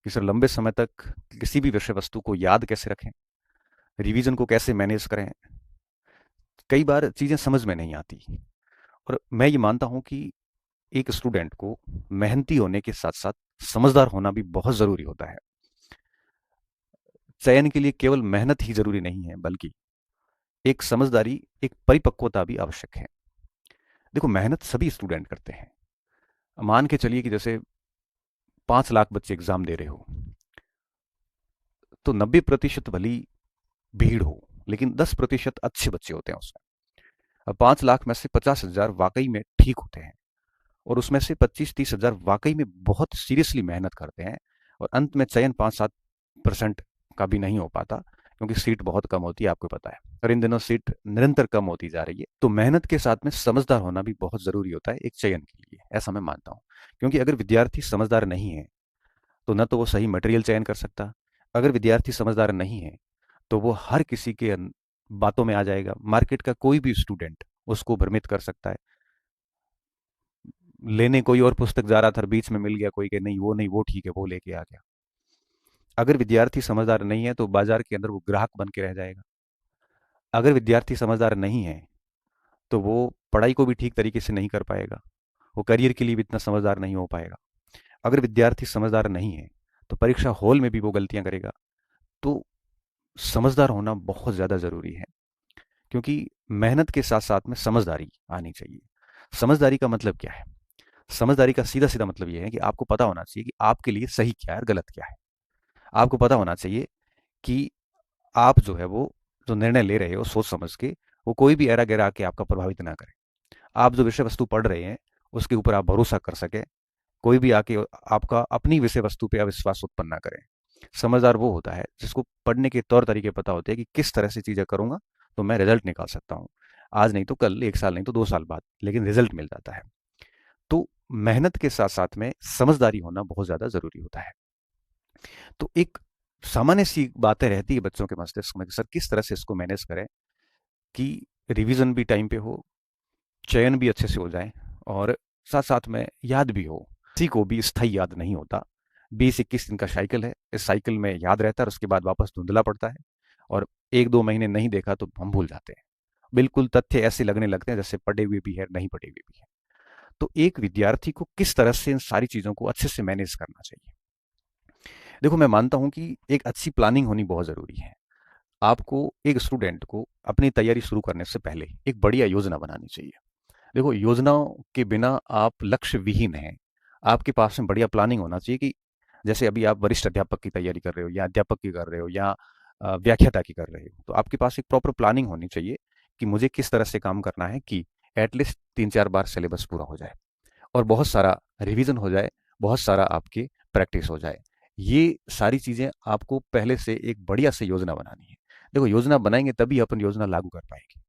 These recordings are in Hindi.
कि सर लंबे समय तक किसी भी विषय वस्तु को याद कैसे रखें, रिवीजन को कैसे मैनेज करें। कई बार चीज़ें समझ में नहीं आती। और मैं ये मानता हूँ कि एक स्टूडेंट को मेहनती होने के साथ साथ समझदार होना भी बहुत ज़रूरी होता है। चयन के लिए केवल मेहनत ही ज़रूरी नहीं है, बल्कि एक समझदारी, एक परिपक्वता भी आवश्यक है। देखो, मेहनत सभी स्टूडेंट करते हैं। मान के चलिए कि जैसे 5 लाख बच्चे एग्जाम दे रहे हो, तो 90% भली भीड़ हो, लेकिन 10% अच्छे बच्चे होते हैं उसमें। अब 5 लाख में से 50,000 वाकई में ठीक होते हैं, और उसमें से 25-30 हजार वाकई में बहुत सीरियसली मेहनत करते हैं। और अंत में चयन 5-7% का भी नहीं हो पाता, क्योंकि सीट बहुत कम होती है, आपको पता है। और इन दिनों सीट निरंतर कम होती जा रही है। तो मेहनत के साथ में समझदार होना भी बहुत जरूरी होता है एक चयन के लिए, ऐसा मैं मानता हूँ। क्योंकि अगर विद्यार्थी समझदार नहीं है, तो न तो वो सही मटेरियल चयन कर सकता। अगर विद्यार्थी समझदार नहीं है, तो वो हर किसी के बातों में आ जाएगा। मार्केट का कोई भी स्टूडेंट उसको भ्रमित कर सकता है। लेने कोई और पुस्तक जा रहा था, बीच में मिल गया कोई के नहीं, वो ठीक है, वो लेके आ गया। अगर विद्यार्थी समझदार नहीं है, तो बाजार के अंदर वो ग्राहक बन के रह जाएगा। अगर विद्यार्थी समझदार नहीं है, तो वो पढ़ाई को भी ठीक तरीके से नहीं कर पाएगा, वो करियर के लिए भी इतना समझदार नहीं हो पाएगा। अगर विद्यार्थी समझदार नहीं है, तो परीक्षा हॉल में भी वो गलतियां करेगा। तो समझदार होना बहुत ज़्यादा ज़रूरी है, क्योंकि मेहनत के साथ साथ में समझदारी आनी चाहिए। समझदारी का मतलब क्या है? समझदारी का सीधा सीधा मतलब ये है कि आपको पता होना चाहिए कि आपके लिए सही क्या है और गलत क्या है। आपको पता होना चाहिए कि आप जो है वो जो निर्णय ले रहे हो सोच समझ के, वो कोई भी एरा गैरा आके आपका प्रभावित ना करे। आप जो विषय वस्तु पढ़ रहे हैं, उसके ऊपर आप भरोसा कर सके। कोई भी आके आपका अपनी विषय वस्तु पे अविश्वास उत्पन्न ना करे। समझदार वो होता है जिसको पढ़ने के तौर तरीके पता होते हैं कि किस तरह से चीज़ें करूंगा तो मैं रिजल्ट निकाल सकता हूँ। आज नहीं तो कल, 1 साल नहीं तो 2 साल बाद, लेकिन रिजल्ट मिल जाता है। तो मेहनत के साथ साथ में समझदारी होना बहुत ज़्यादा ज़रूरी होता है। तो एक सामान्य सी बातें रहती है बच्चों के मस्तिष्क में कि सर किस तरह से इसको मैनेज करें कि रिवीजन भी टाइम पे हो, चयन भी अच्छे से हो जाए, और साथ साथ में याद भी हो। किसी को भी स्थायी याद नहीं होता। 20-21 दिन का साइकिल है, इस साइकिल में याद रहता है और उसके बाद वापस धुंधला पड़ता है। और 1-2 महीने नहीं देखा तो हम भूल जाते हैं। बिल्कुल तथ्य ऐसे लगने लगते हैं जैसे पढ़े हुए भी है, नहीं पढ़े हुए भी है। तो एक विद्यार्थी को किस तरह से इन सारी चीज़ों को अच्छे से मैनेज करना चाहिए? देखो, मैं मानता हूँ कि एक अच्छी प्लानिंग होनी बहुत ज़रूरी है। आपको, एक स्टूडेंट को अपनी तैयारी शुरू करने से पहले एक बढ़िया योजना बनानी चाहिए। देखो, योजनाओं के बिना आप लक्ष्य विहीन हैं। आपके पास में बढ़िया प्लानिंग होना चाहिए कि जैसे अभी आप वरिष्ठ अध्यापक की तैयारी कर रहे हो, या अध्यापक की कर रहे हो, या व्याख्याता की कर रहे हो, तो आपके पास एक प्रॉपर प्लानिंग होनी चाहिए कि मुझे किस तरह से काम करना है कि एटलीस्ट 3-4 बार सिलेबस पूरा हो जाए, और बहुत सारा रिवीजन हो जाए, बहुत सारा आपकी प्रैक्टिस हो जाए। ये सारी चीज़ें आपको पहले से एक बढ़िया से योजना बनानी है। देखो, योजना बनाएंगे तभी अपन योजना लागू कर पाएंगे।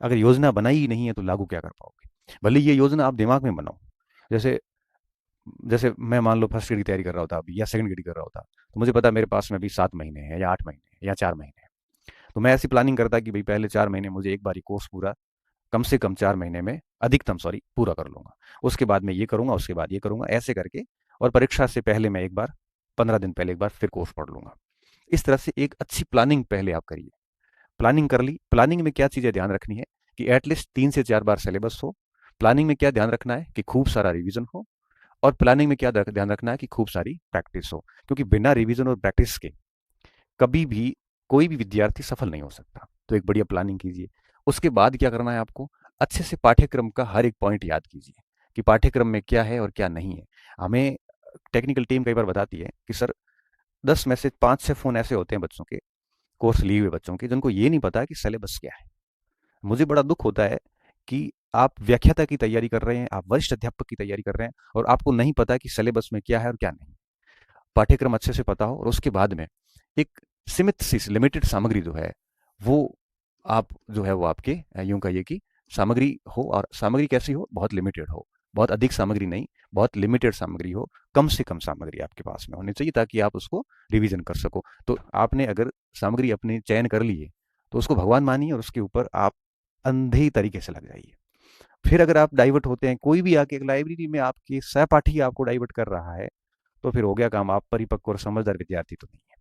अगर योजना बनाई ही नहीं है तो लागू क्या कर पाओगे? भले ये योजना आप दिमाग में बनाओ। जैसे जैसे मैं मान लो फर्स्ट ग्रेड की तैयारी कर रहा होता अभी, या सेकंड ग्रेड की कर रहा होता, तो मुझे पता है मेरे पास में अभी 7 महीने हैं, या 8 महीने हैं, या 4 महीने हैं। तो मैं ऐसी प्लानिंग करता कि भाई पहले 4 महीने मुझे एक बार कोर्स पूरा, कम से कम 4 महीने में, अधिकतम सॉरी, पूरा कर लूंगा। उसके बाद मैं ये करूंगा, उसके बाद ये करूंगा, ऐसे करके। और परीक्षा से पहले मैं एक बार, 15 दिन पहले एक बार फिर कोर्स पढ़ लूंगा। इस तरह से एक अच्छी प्लानिंग पहले आप करिए। प्लानिंग कर ली, प्लानिंग में क्या चीज़ें ध्यान रखनी है कि एटलीस्ट 3 से 4 बार सिलेबस हो। प्लानिंग में क्या ध्यान रखना है कि खूब सारा रिवीजन हो। और प्लानिंग में क्या ध्यान रखना है कि खूब सारी प्रैक्टिस हो, क्योंकि बिना रिवीजन और प्रैक्टिस के कभी भी कोई भी विद्यार्थी सफल नहीं हो सकता। तो एक बढ़िया प्लानिंग कीजिए। उसके बाद क्या करना है आपको? अच्छे से पाठ्यक्रम का हर एक पॉइंट याद कीजिए कि पाठ्यक्रम में क्या है और क्या नहीं है। हमें टेक्निकल टीम कई बार बताती है कि सर 10 में से 5-6 फ़ोन ऐसे होते हैं बच्चों के, कोर्स लिए हुए बच्चों के, जिनको ये नहीं पता कि सिलेबस क्या है। मुझे बड़ा दुख होता है कि आप व्याख्याता की तैयारी कर रहे हैं, आप वरिष्ठ अध्यापक की तैयारी कर रहे हैं, और आपको नहीं पता कि सिलेबस में क्या है और क्या नहीं। पाठ्यक्रम अच्छे से पता हो, और उसके बाद में एक सीमित सी लिमिटेड सामग्री जो है वो आप जो है वो आपके यूं कहिए कि सामग्री हो। और सामग्री कैसी हो? बहुत लिमिटेड हो। बहुत अधिक सामग्री नहीं, बहुत लिमिटेड सामग्री हो। कम से कम सामग्री आपके पास में होनी चाहिए ताकि आप उसको रिवीजन कर सको। तो आपने अगर सामग्री अपनी चयन कर ली है, तो उसको भगवान मानिए और उसके ऊपर आप अंधे तरीके से लग जाइए। फिर अगर आप डाइवर्ट होते हैं, कोई भी आके एक लाइब्रेरी में आपके सहपाठी आपको डाइवर्ट कर रहा है, तो फिर हो गया काम, आप परिपक्व और समझदार विद्यार्थी तो नहीं है।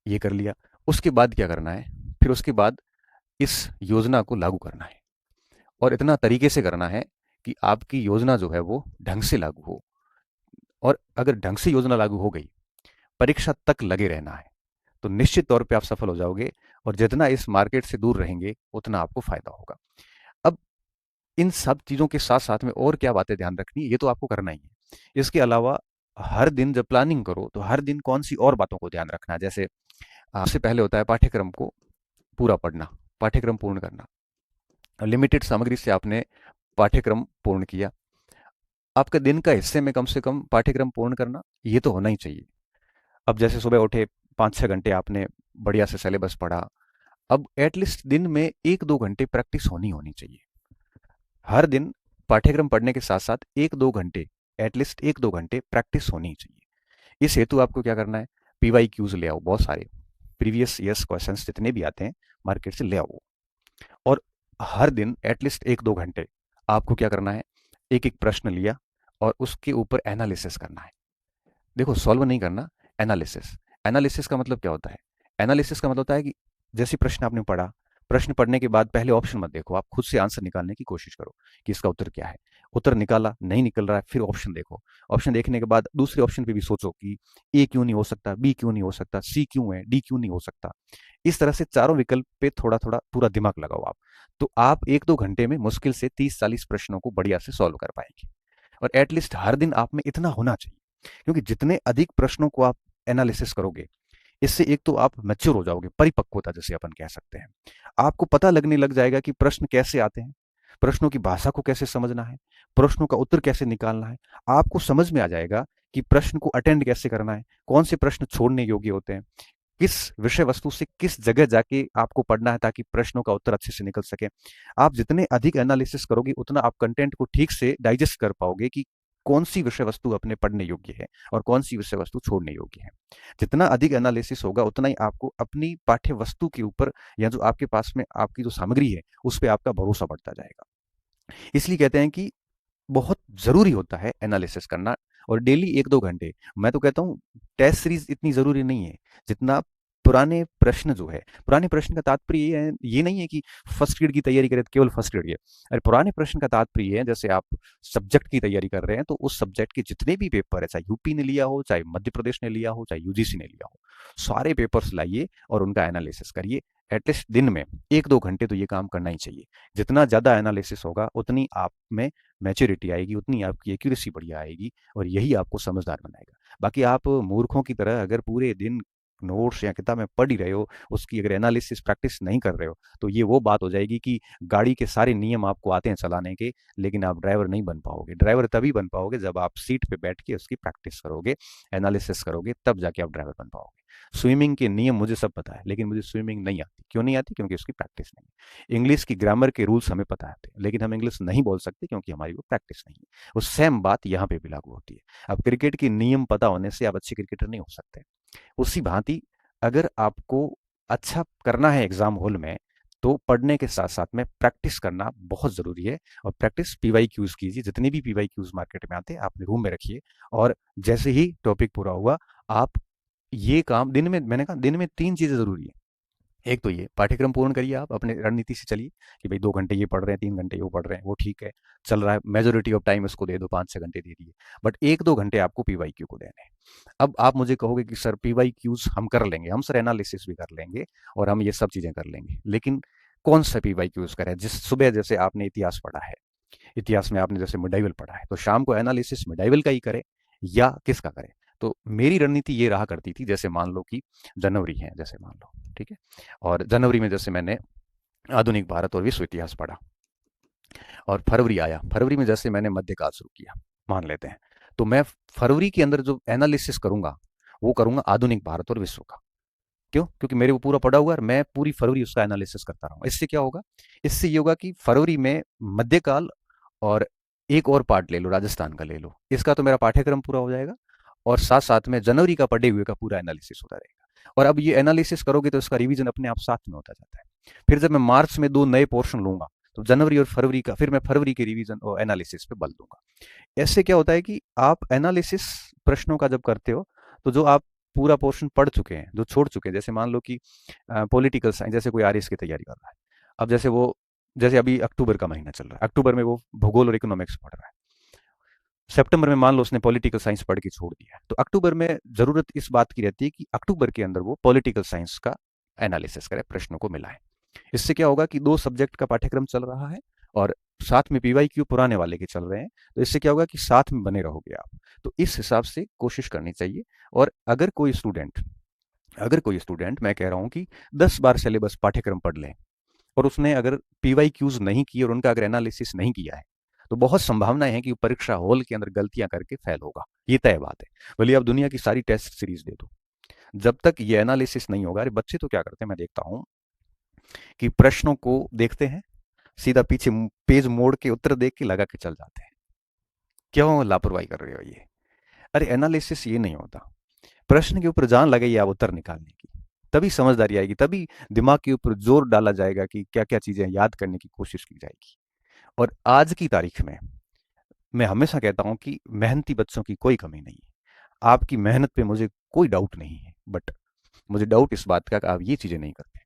ये कर लिया। उसके बाद क्या करना है? फिर उसके बाद इस योजना को लागू करना है, और इतना तरीके से करना है कि आपकी योजना जो है वो ढंग से लागू हो। और अगर ढंग से योजना लागू हो गई, परीक्षा तक लगे रहना है, तो निश्चित तौर पे आप सफल हो जाओगे। और जितना इस मार्केट से दूर रहेंगे उतना आपको फायदा होगा। अब इन सब चीज़ों के साथ साथ में और क्या बातें ध्यान रखनी है, ये तो आपको करना ही है। इसके अलावा हर दिन जब प्लानिंग करो तो हर दिन कौन सी और बातों को ध्यान रखना है। जैसे सबसे पहले होता है पाठ्यक्रम को पूरा पढ़ना, पाठ्यक्रम पूर्ण करना। लिमिटेड सामग्री से आपने पाठ्यक्रम पूर्ण किया, आपके दिन का हिस्से में कम से कम पाठ्यक्रम पूर्ण करना ये तो होना ही चाहिए। अब जैसे सुबह उठे, 5-6 घंटे आपने बढ़िया से सिलेबस पढ़ा, अब एटलीस्ट दिन में 1-2 घंटे प्रैक्टिस होनी होनी चाहिए। हर दिन पाठ्यक्रम पढ़ने के साथ साथ 1-2 घंटे, एटलीस्ट 1-2 घंटे प्रैक्टिस होनी चाहिए। इस हेतु आपको क्या करना है? पीवाई क्यूज ले आओ, बहुत सारे प्रीवियस ईयर्स क्वेश्चंस जितने भी आते हैं मार्केट से ले आओ। और हर दिन एटलीस्ट 1-2 घंटे आपको क्या करना है? एक एक प्रश्न लिया और उसके ऊपर एनालिसिस करना है। देखो, सॉल्व नहीं करना, एनालिसिस। एनालिसिस का मतलब क्या होता है? एनालिसिस का मतलब होता है कि जैसे प्रश्न आपने पढ़ा, प्रश्न पढ़ने के बाद पहले ऑप्शन मत देखो, आप खुद से आंसर निकालने की कोशिश करो कि इसका उत्तर क्या है। उत्तर निकाला, नहीं निकल रहा है, फिर ऑप्शन देखो। ऑप्शन देखने के बाद दूसरे ऑप्शन पे भी सोचो कि ए क्यों नहीं हो सकता, बी क्यों नहीं हो सकता, सी क्यों है, डी क्यों नहीं हो सकता। इस तरह से चारों विकल्प पे थोड़ा थोड़ा पूरा दिमाग लगाओ आप। तो आप 1-2 घंटे में मुश्किल से 30-40 प्रश्नों को बढ़िया से सॉल्व कर पाएंगे। और एटलीस्ट हर दिन आप में इतना होना चाहिए, क्योंकि जितने अधिक प्रश्नों को आप एनालिसिस करोगे, इससे एक तो आप मैच्योर हो जाओगे, परिपक्वता जैसे अपन कह सकते हैं। आपको पता लगने लग जाएगा कि प्रश्न कैसे आते हैं, प्रश्नों की भाषा को कैसे समझना है, प्रश्नों का उत्तर कैसे निकालना है। आपको समझ में आ जाएगा कि प्रश्न को अटेंड कैसे करना है, कौन से प्रश्न छोड़ने योग्य होते हैं, किस विषय वस्तु से किस जगह जाके आपको पढ़ना है ताकि प्रश्नों का उत्तर अच्छे से निकल सके। आप जितने अधिक एनालिसिस करोगे उतना आप कंटेंट को ठीक से डाइजेस्ट कर पाओगे कि कौन सी विषय वस्तु अपने पढ़ने योग्य है और कौन सी विषय वस्तु छोड़ने योग्य है। जितना अधिक एनालिसिस होगा उतना ही आपको अपनी पाठ्य वस्तु के ऊपर या जो आपके पास में आपकी जो सामग्री है उस पर आपका भरोसा बढ़ता जाएगा। इसलिए कहते हैं कि बहुत ज़रूरी होता है एनालिसिस करना, और डेली 1-2 घंटे। मैं तो कहता हूँ टेस्ट सीरीज इतनी ज़रूरी नहीं है जितना पुराने प्रश्न जो है। पुराने प्रश्न का तात्पर्य ये नहीं है कि फर्स्ट ग्रेड की तैयारी करें तो केवल फर्स्ट ग्रेड है। अरे पुराने प्रश्न का तात्पर्य है जैसे आप सब्जेक्ट की तैयारी कर रहे हैं तो उस सब्जेक्ट के जितने भी पेपर है, चाहे यूपी ने लिया हो, चाहे मध्य प्रदेश ने लिया हो, चाहे यूजीसी ने लिया हो, सारे पेपर्स लाइए और उनका एनालिसिस करिए। एटलीस्ट दिन में 1-2 घंटे तो ये काम करना ही चाहिए। जितना ज़्यादा एनालिसिस होगा उतनी आप में मैच्योरिटी आएगी, उतनी आपकी एक्यूरेसी बढ़िया आएगी, और यही आपको समझदार बनाएगा। बाकी आप मूर्खों की तरह अगर पूरे दिन नोट्स या किताब में पढ़ ही रहे हो, उसकी अगर एनालिसिस प्रैक्टिस नहीं कर रहे हो, तो ये वो बात हो जाएगी कि गाड़ी के सारे नियम आपको आते हैं चलाने के, लेकिन आप ड्राइवर नहीं बन पाओगे। ड्राइवर तभी बन पाओगे जब आप सीट पे बैठ के उसकी प्रैक्टिस करोगे, एनालिसिस करोगे, तब जाके आप ड्राइवर बन पाओगे। स्विमिंग के नियम मुझे सब पता है, लेकिन मुझे स्विमिंग नहीं आती। क्यों नहीं आती? क्योंकि उसकी प्रैक्टिस नहीं है। इंग्लिश की ग्रामर के रूल्स हमें पता होते हैं, लेकिन हम इंग्लिश नहीं बोल सकते क्योंकि हमारी वो प्रैक्टिस नहीं है। वो सेम बात यहाँ पे भी लागू होती है। अब क्रिकेट के नियम पता होने से आप अच्छे क्रिकेटर नहीं हो सकते। उसी भांति अगर आपको अच्छा करना है एग्जाम हॉल में, तो पढ़ने के साथ साथ में प्रैक्टिस करना बहुत जरूरी है। और प्रैक्टिस पीवाई क्यूज कीजिए, जितने भी पीवाई क्यूज मार्केट में आते हैं अपने रूम में रखिए, और जैसे ही टॉपिक पूरा हुआ आप ये काम दिन में, मैंने कहा दिन में 3 चीजें जरूरी है। एक तो ये पाठ्यक्रम पूर्ण करिए, आप अपने रणनीति से चलिए कि भाई 2 घंटे ये पढ़ रहे हैं, 3 घंटे वो पढ़ रहे हैं, वो ठीक है, चल रहा है। मेजोरिटी ऑफ टाइम इसको दे दो, 5-6 घंटे दे दिए, बट 1-2 घंटे आपको पीवाई क्यू को देने हैं। अब आप मुझे कहोगे कि सर पीवाई क्यूज हम कर लेंगे, हम सर एनालिसिस भी कर लेंगे और हम ये सब चीजें कर लेंगे, लेकिन कौन सा पीवाई क्यूज करें? जिस सुबह जैसे आपने इतिहास पढ़ा है, इतिहास में आपने जैसे मिडाइवल पढ़ा है, तो शाम को एनालिसिस मिडाइवल का ही करें या किसका करें? तो मेरी रणनीति ये रहा करती थी, जैसे मान लो कि जनवरी है, जैसे मान लो, ठीक है, और जनवरी में जैसे मैंने आधुनिक भारत और विश्व इतिहास पढ़ा, और फरवरी आया, फरवरी में जैसे मैंने मध्यकाल शुरू किया, मान लेते हैं, तो मैं फरवरी के अंदर जो एनालिसिस करूंगा वो करूंगा आधुनिक भारत और विश्व का। क्यों? क्योंकि मेरे वो पूरा पड़ा हुआ है और मैं पूरी फरवरी उसका एनालिसिस करता रहूंगा। इससे क्या होगा? इससे ये होगा कि फरवरी में मध्यकाल और एक और पार्ट ले लो, राजस्थान का ले लो, इसका तो मेरा पाठ्यक्रम पूरा हो जाएगा, और साथ साथ में जनवरी का पढ़े हुए का पूरा एनालिसिस होता रहेगा। और अब ये एनालिसिस करोगे तो इसका रिवीजन अपने आप साथ में होता जाता है। फिर जब मैं मार्च में 2 नए पोर्शन लूंगा, तो जनवरी और फरवरी का फिर मैं फरवरी के रिवीजन और एनालिसिस पे बल दूंगा। ऐसे क्या होता है कि आप एनालिसिस प्रश्नों का जब करते हो, तो जो आप पूरा पोर्शन पढ़ चुके हैं, जो छोड़ चुके हैं, जैसे मान लो कि पॉलिटिकल साइंस, जैसे कोई आरएस की तैयारी कर रहा है, अब जैसे अभी अक्टूबर का महीना चल रहा है, अक्टूबर में वो भूगोल और इकोनॉमिक्स पढ़ रहा है, सितंबर में मान लो उसने पॉलिटिकल साइंस पढ़ के छोड़ दिया, तो अक्टूबर में जरूरत इस बात की रहती है कि अक्टूबर के अंदर वो पॉलिटिकल साइंस का एनालिसिस करे, प्रश्नों को मिलाए। इससे क्या होगा कि दो सब्जेक्ट का पाठ्यक्रम चल रहा है और साथ में पीवाई क्यू पुराने वाले के चल रहे हैं, तो इससे क्या होगा कि साथ में बने रहोगे आप। तो इस हिसाब से कोशिश करनी चाहिए। और अगर कोई स्टूडेंट मैं कह रहा हूं कि 10 बार सिलेबस पाठ्यक्रम पढ़ लें और उसने अगर पीवाई क्यूज नहीं किए और उनका अगर एनालिसिस नहीं किया है, तो बहुत संभावना है कि वो परीक्षा हॉल के अंदर गलतियां करके फेल होगा। ये तय बात है। भले आप दुनिया की सारी टेस्ट सीरीज दे दो, जब तक ये एनालिसिस नहीं होगा। अरे बच्चे तो क्या करते हैं, मैं देखता हूं कि प्रश्नों को देखते हैं, सीधा पीछे पेज मोड़ के उत्तर देख के लगा के चल जाते हैं। क्यों लापरवाही कर रहे हो ये? अरे एनालिसिस ये नहीं होता। प्रश्न के ऊपर जान लगाइए आप उत्तर निकालने की, तभी समझदारी आएगी, तभी दिमाग के ऊपर जोर डाला जाएगा कि क्या क्या चीजें याद करने की कोशिश की जाएगी। और आज की तारीख में मैं हमेशा कहता हूं कि मेहनती बच्चों की कोई कमी नहीं है। आपकी मेहनत पे मुझे कोई डाउट नहीं है, बट मुझे डाउट इस बात का कि आप ये चीजें नहीं करते।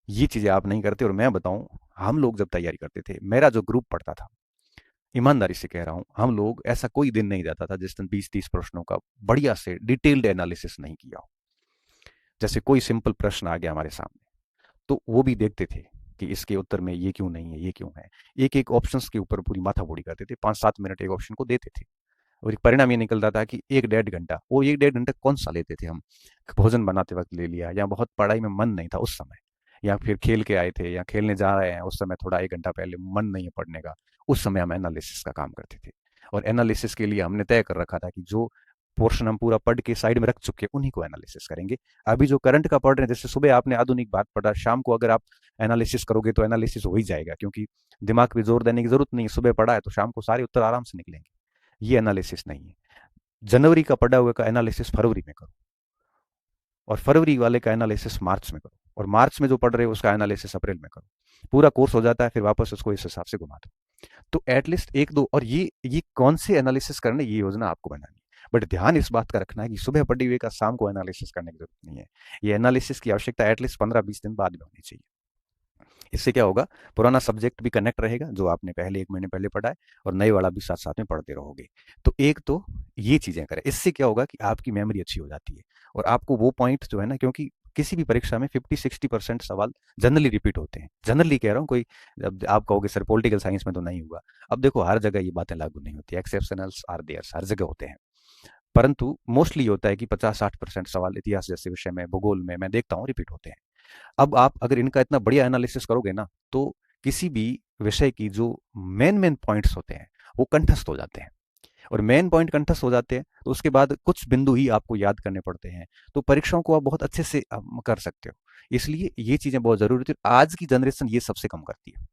ये चीजें आप नहीं करते। और मैं बताऊं, हम लोग जब तैयारी करते थे, मेरा जो ग्रुप पढ़ता था, ईमानदारी से कह रहा हूं, हम लोग ऐसा कोई दिन नहीं जाता था जिस दिन 20-30 प्रश्नों का बढ़िया से डिटेल्ड एनालिसिस नहीं किया हो। जैसे कोई सिंपल प्रश्न आ गया हमारे सामने, तो वो भी देखते थे कि इसके उत्तर में ये क्यों नहीं है, ये क्यों है। एक एक ऑप्शन के ऊपर पूरी माथापौड़ी करते थे, 5-7 मिनट एक ऑप्शन को देते थे। और एक परिणाम ये निकलता था कि 1-1.5 घंटा, वो 1-1.5 घंटा कौन सा लेते थे हम? भोजन बनाते वक्त ले लिया, या बहुत पढ़ाई में मन नहीं था उस समय, या फिर खेल के आए थे या खेलने जा रहे हैं उस समय, थोड़ा 1 घंटा पहले मन नहीं है पढ़ने का, उस समय हम एनालिसिस का काम करते थे। और एनालिसिस के लिए हमने तय कर रखा था कि जो पोर्शन हम पूरा पढ़ के साइड में रख चुके हैं उन्हीं को एनालिसिस करेंगे। अभी जो करंट का पढ़ रहे हैं, जैसे सुबह आपने आधुनिक बात पढ़ा, शाम को अगर आप एनालिसिस करोगे तो एनालिसिस हो ही जाएगा, क्योंकि दिमाग पे जोर देने की जरूरत नहीं है। सुबह पढ़ा है तो शाम को सारे उत्तर आराम से निकलेंगे। ये एनालिसिस नहीं है। जनवरी का पढ़ा हुआ का एनालिसिस फरवरी में करो, और फरवरी वाले का एनालिसिस मार्च में करो, और मार्च में जो पढ़ रहे हो उसका एनालिसिस अप्रैल में करो। पूरा कोर्स हो जाता है, फिर वापस उसको इस हिसाब से घुमा दो। तो एटलीस्ट एक दो, और ये कौन से एनालिसिस करने, ये योजना आपको बनानी है। बट ध्यान इस बात का रखना है कि सुबह पढ़ी हुई का शाम को एनालिसिस करने की जरूरत नहीं है। ये एनालिसिस की आवश्यकता एटलीस्ट 15-20 दिन बाद में होनी चाहिए। इससे क्या होगा, पुराना सब्जेक्ट भी कनेक्ट रहेगा जो आपने पहले 1 महीने पहले पढ़ा है, और नए वाला भी साथ साथ में पढ़ते रहोगे। तो एक तो ये चीजें करें। इससे क्या होगा कि आपकी मेमोरी अच्छी हो जाती है, और आपको वो पॉइंट जो है ना, क्योंकि किसी भी परीक्षा में 50-60% सवाल जनरली रिपीट होते हैं। जनरली कह रहा हूँ, कोई अब आप कहोगे सर पॉलिटिकल साइंस में तो नहीं हुआ। अब देखो हर जगह ये बातें लागू नहीं होती, एक्सेप्शनल्स आर देयर्स, हर जगह होते हैं। परंतु मोस्टली होता है कि 50-60% सवाल इतिहास जैसे विषय में, भूगोल में मैं देखता हूँ रिपीट होते हैं। अब आप अगर इनका इतना बढ़िया एनालिसिस करोगे ना, तो किसी भी विषय की जो मेन मेन पॉइंट्स होते हैं वो कंठस्थ हो जाते हैं। और मेन पॉइंट कंठस्थ हो जाते हैं तो उसके बाद कुछ बिंदु ही आपको याद करने पड़ते हैं, तो परीक्षाओं को आप बहुत अच्छे से कर सकते हो। इसलिए ये चीजें बहुत जरूरी थी। आज की जनरेशन ये सबसे कम करती है।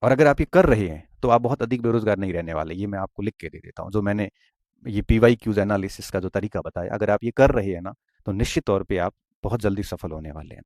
और अगर आप ये कर रहे हैं तो आप बहुत अधिक बेरोजगार नहीं रहने वाले। ये मैं आपको लिख के दे देता हूँ, जो मैंने ये पीवाई क्यूज एनालिसिस का जो तरीका बताया, अगर आप ये कर रहे हैं ना, तो निश्चित तौर पे आप बहुत जल्दी सफल होने वाले हैं।